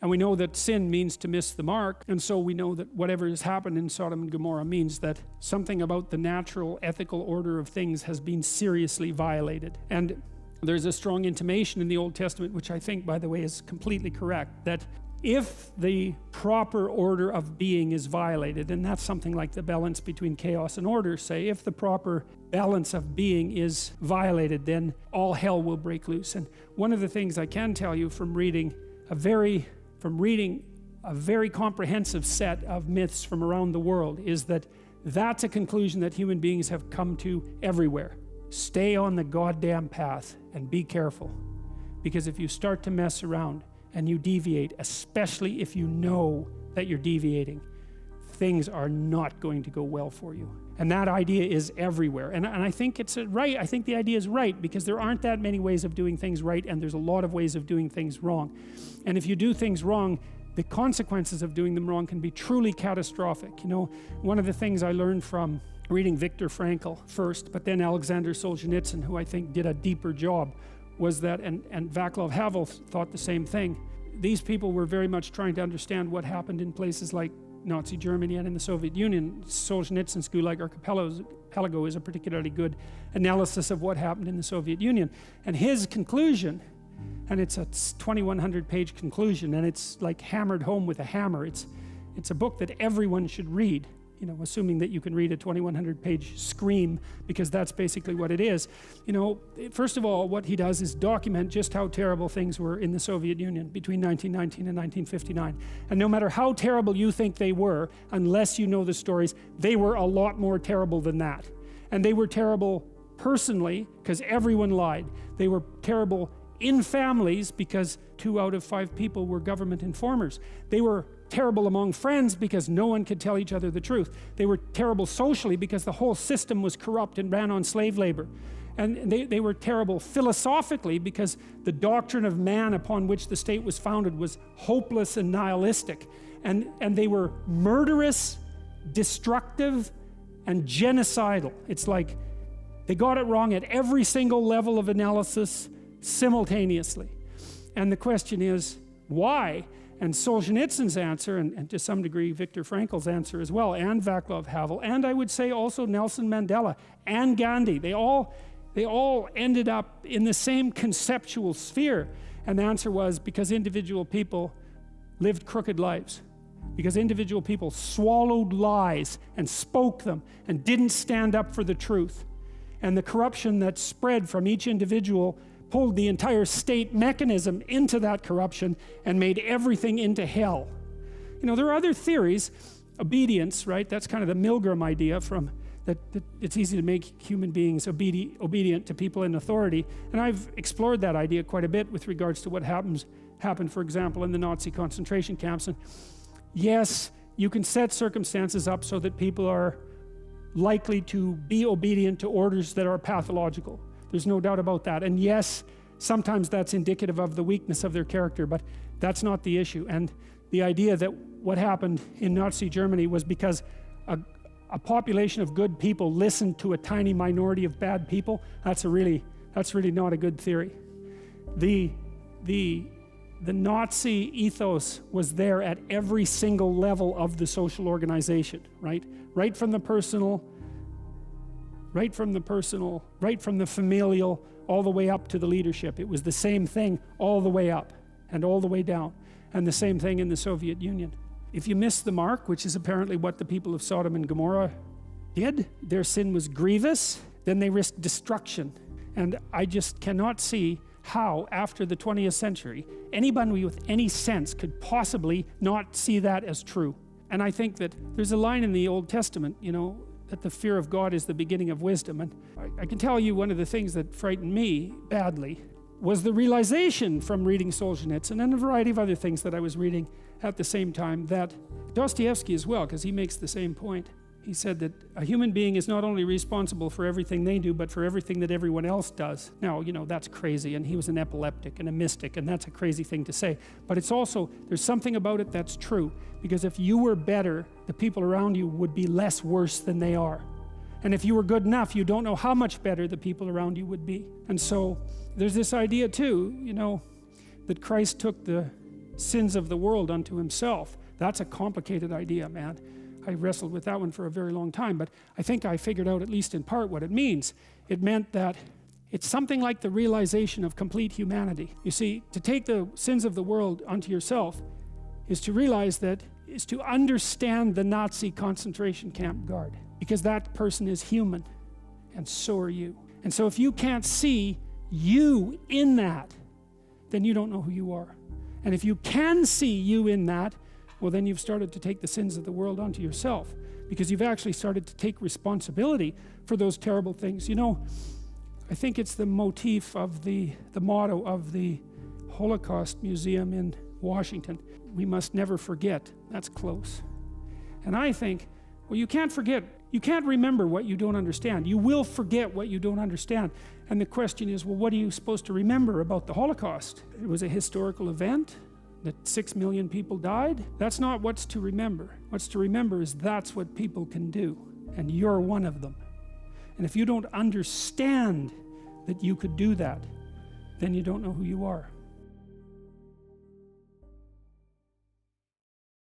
And we know that sin means to miss the mark. And so we know that whatever has happened in Sodom and Gomorrah means that something about the natural ethical order of things has been seriously violated. And there's a strong intimation in the Old Testament, which I think, by the way, is completely correct, that if the proper order of being is violated, and that's something like the balance between chaos and order, say, if the proper balance of being is violated, then all hell will break loose. And one of the things I can tell you from reading a very comprehensive set of myths from around the world is that that's a conclusion that human beings have come to everywhere. Stay on the goddamn path and be careful, because if you start to mess around and you deviate, especially if you know that you're deviating, things are not going to go well for you. And that idea is everywhere. And I think it's right. I think the idea is right, because there aren't that many ways of doing things right, and there's a lot of ways of doing things wrong. And if you do things wrong, the consequences of doing them wrong can be truly catastrophic. You know, one of the things I learned from reading Viktor Frankl first, but then Alexander Solzhenitsyn, who I think did a deeper job, was that, and Václav Havel thought the same thing. These people were very much trying to understand what happened in places like Nazi Germany and in the Soviet Union. Solzhenitsyn's Gulag Archipelago is a particularly good analysis of what happened in the Soviet Union. And his conclusion, and it's a 2,100 page conclusion, and it's like hammered home with a hammer. It's a book that everyone should read, you know, assuming that you can read a 2,100 page scream, because that's basically what it is. You know, first of all, what he does is document just how terrible things were in the Soviet Union between 1919 and 1959. And no matter how terrible you think they were, unless you know the stories, they were a lot more terrible than that. And they were terrible personally, because everyone lied. They were terrible in families, because 2 out of 5 people were government informers. They were terrible among friends, because no one could tell each other the truth. They were terrible socially, because the whole system was corrupt and ran on slave labor. And they were terrible philosophically, because the doctrine of man upon which the state was founded was hopeless and nihilistic. And they were murderous, destructive, and genocidal. It's like they got it wrong at every single level of analysis simultaneously. And the question is, why? And Solzhenitsyn's answer, and to some degree Viktor Frankl's answer as well, and Václav Havel, and I would say also Nelson Mandela and Gandhi, they all ended up in the same conceptual sphere. And the answer was because individual people lived crooked lives. Because individual people swallowed lies and spoke them and didn't stand up for the truth. And the corruption that spread from each individual pulled the entire state mechanism into that corruption and made everything into hell. You know, there are other theories. Obedience, right? That's kind of the Milgram idea, from that it's easy to make human beings obedient to people in authority. And I've explored that idea quite a bit with regards to what happened, for example, in the Nazi concentration camps. And yes, you can set circumstances up so that people are likely to be obedient to orders that are pathological. There's no doubt about that. And yes, sometimes that's indicative of the weakness of their character, but that's not the issue. And the idea that what happened in Nazi Germany was because a population of good people listened to a tiny minority of bad people, that's really not a good theory. The Nazi ethos was there at every single level of the social organization, right? Right from the familial, all the way up to the leadership. It was the same thing all the way up and all the way down. And the same thing in the Soviet Union. If you miss the mark, which is apparently what the people of Sodom and Gomorrah did, their sin was grievous, then they risked destruction. And I just cannot see how, after the 20th century, anybody with any sense could possibly not see that as true. And I think that there's a line in the Old Testament, you know, that the fear of God is the beginning of wisdom. And I can tell you one of the things that frightened me badly was the realization from reading Solzhenitsyn and a variety of other things that I was reading at the same time, that Dostoevsky as well, because he makes the same point. He said that a human being is not only responsible for everything they do, but for everything that everyone else does. Now, you know, that's crazy, and he was an epileptic and a mystic, and that's a crazy thing to say. But it's also, there's something about it that's true, because if you were better, the people around you would be less worse than they are. And if you were good enough, you don't know how much better the people around you would be. And so there's this idea too, you know, that Christ took the sins of the world unto himself. That's a complicated idea, man. I wrestled with that one for a very long time, but I think I figured out, at least in part, what it means. It meant that it's something like the realization of complete humanity. You see, to take the sins of the world unto yourself is to realize that, is to understand the Nazi concentration camp guard, because that person is human, and so are you. And so if you can't see you in that, then you don't know who you are. And if you can see you in that, well, then you've started to take the sins of the world onto yourself, because you've actually started to take responsibility for those terrible things. You know, I think it's the motif of the motto of the Holocaust Museum in Washington. We must never forget. That's close. And I think, well, you can't forget. You can't remember what you don't understand. You will forget what you don't understand. And the question is, well, what are you supposed to remember about the Holocaust? It was a historical event, that 6 million people died. That's not what's to remember. What's to remember is that's what people can do, and you're one of them. And if you don't understand that you could do that, then you don't know who you are.